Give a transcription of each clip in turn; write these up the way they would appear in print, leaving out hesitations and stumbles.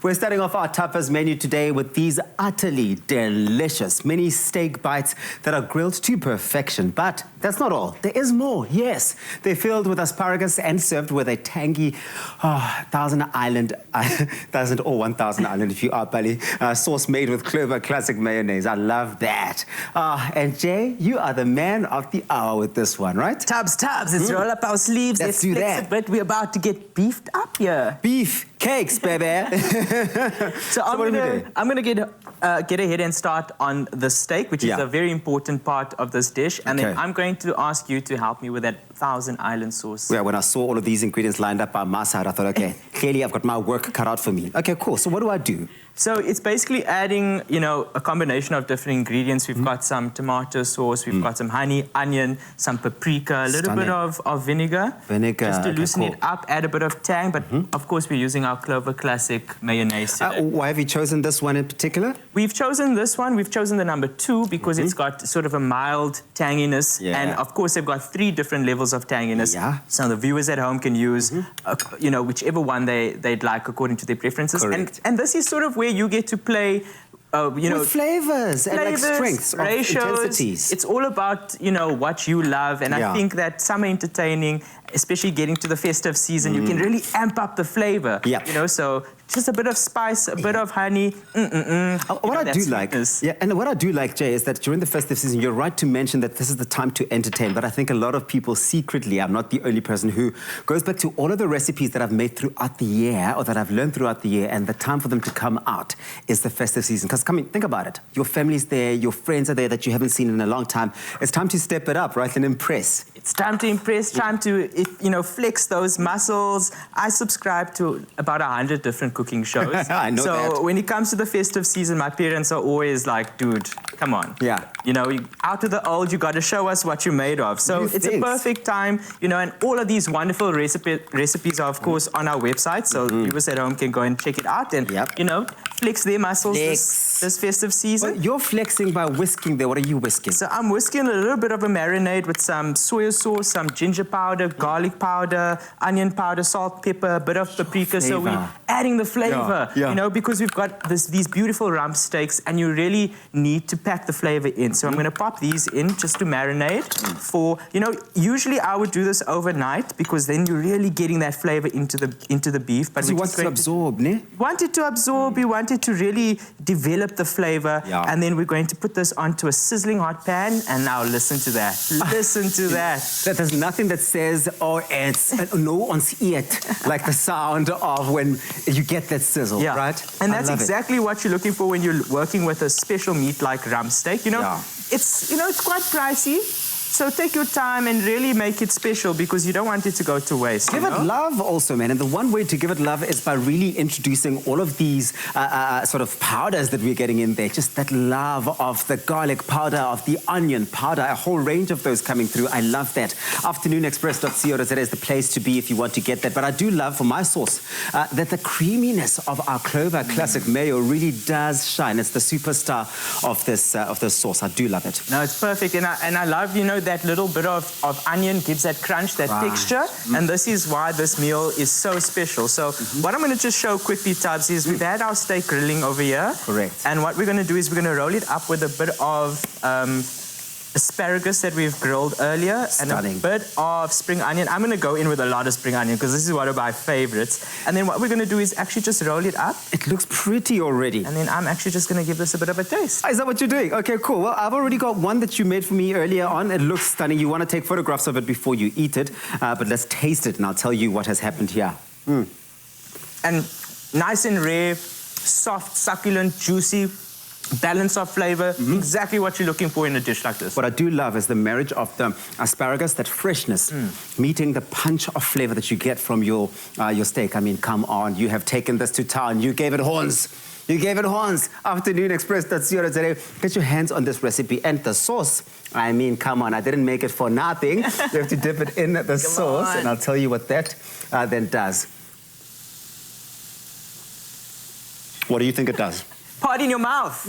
We're starting off our tapas menu today with these utterly delicious mini steak bites that are grilled to perfection. But that's not all. There is more, yes. They're filled with asparagus and served with a tangy Thousand Island if you are Bali, sauce made with Clover classic mayonnaise. I love that. And Jay, you are the man of the hour with this one, right? Tubbs, let's roll up our sleeves. Let's do that. But we're about to get beefed up here. Beef cakes, baby. So I'm gonna get ahead and start on the steak, which is a very important part of this dish. And then I'm going to ask you to help me with that Thousand Island sauce. Yeah, when I saw all of these ingredients lined up by my side, I thought, okay, clearly I've got my work cut out for me. Okay, cool. So what do I do? So it's basically adding, a combination of different ingredients. We've got some tomato sauce, we've got some honey, onion, some paprika, a little bit of vinegar. Just to loosen it up, add a bit of tang, but of course we're using our Clover Classic mayonnaise today. Why have you chosen this one in particular? We've chosen this one. We've chosen the number 2 because it's got sort of a mild tanginess. Yeah. And of course they've got 3 different levels of tanginess. Yeah. So the viewers at home can use, whichever one they'd like according to their preferences. Correct. And this is sort of where you get to play, with flavors and like strengths, ratios, intensities. It's all about, what you love. And I think that summer entertaining, especially getting to the festive season, you can really amp up the flavor. Yeah. So just a bit of spice, a bit of honey. What I do like, Jay, is that during the festive season, you're right to mention that this is the time to entertain. But I think a lot of people secretly, I'm not the only person who goes back to all of the recipes that I've made throughout the year or that I've learned throughout the year, and the time for them to come out is the festive season. Because think about it. Your family's there, your friends are there that you haven't seen in a long time. It's time to step it up, right, and impress. It's time to impress, time to, flex those muscles. I subscribe to about 100 different cooking shows. I know that. So when it comes to the festive season, my parents are always like, dude, come on. Yeah. Out of the old, you got to show us what you're made of. So it's a perfect time, and all of these wonderful recipes are, of course, on our website. So viewers at home can go and check it out and, flex their muscles this festive season. Well, you're flexing by whisking there. What are you whisking? So I'm whisking a little bit of a marinade with some soy sauce, some ginger powder, garlic powder, onion powder, salt, pepper, a bit of paprika. So we're adding the flavor, because we've got these beautiful rump steaks and you really need to pack the flavor in. So I'm going to pop these in just to marinate for, usually I would do this overnight because then you're really getting that flavor into the beef. But you want it to absorb, ne? Want it to absorb, we want it to really develop the flavor, and then we're going to put this onto a sizzling hot pan, and now listen to that. Listen to that. There's nothing that says, it's no ons eat, like the sound of when you get that sizzle, right? And that's exactly what you're looking for when you're working with a special meat like rump steak. It's quite pricey. So take your time and really make it special because you don't want it to go to waste. Give it love also, man. And the one way to give it love is by really introducing all of these sort of powders that we're getting in there. Just that love of the garlic powder, of the onion powder, a whole range of those coming through. I love that. AfternoonExpress.co.za is the place to be if you want to get that. But I do love for my sauce that the creaminess of our Clover Classic Mayo really does shine. It's the superstar of this sauce. I do love it. No, it's perfect. And I love, that little bit of onion gives that crunch, that texture, and this is why this meal is so special. So what I'm going to just show quickly, Tubbs, is we've had our steak grilling over here. Correct. And what we're going to do is we're going to roll it up with a bit of asparagus that we've grilled earlier. Stunning. And a bit of spring onion. I'm going to go in with a lot of spring onion because this is one of my favorites. And then what we're going to do is actually just roll it up. It looks pretty already. And then I'm actually just going to give this a bit of a taste. Is that what you're doing? Okay, cool. Well, I've already got one that you made for me earlier on. It looks stunning. You want to take photographs of it before you eat it. But let's taste it and I'll tell you what has happened here. And nice and rare, soft, succulent, juicy, balance of flavor, exactly what you're looking for in a dish like this. What I do love is the marriage of the asparagus, that freshness, meeting the punch of flavor that you get from your steak. I mean, come on, you have taken this to town. You gave it horns. You gave it horns. AfternoonExpress.co.za. Get your hands on this recipe. And the sauce, I mean, come on, I didn't make it for nothing. You have to dip it in the sauce, and I'll tell you what that then does. What do you think it does? Party in your mouth.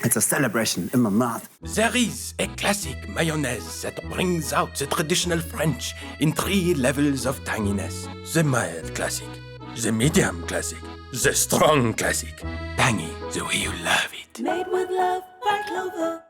It's a celebration in my mouth. There is a classic mayonnaise that brings out the traditional French in 3 levels of tanginess. The mild classic, the medium classic, The strong classic. Tangy the way you love it. Made with love by Clover.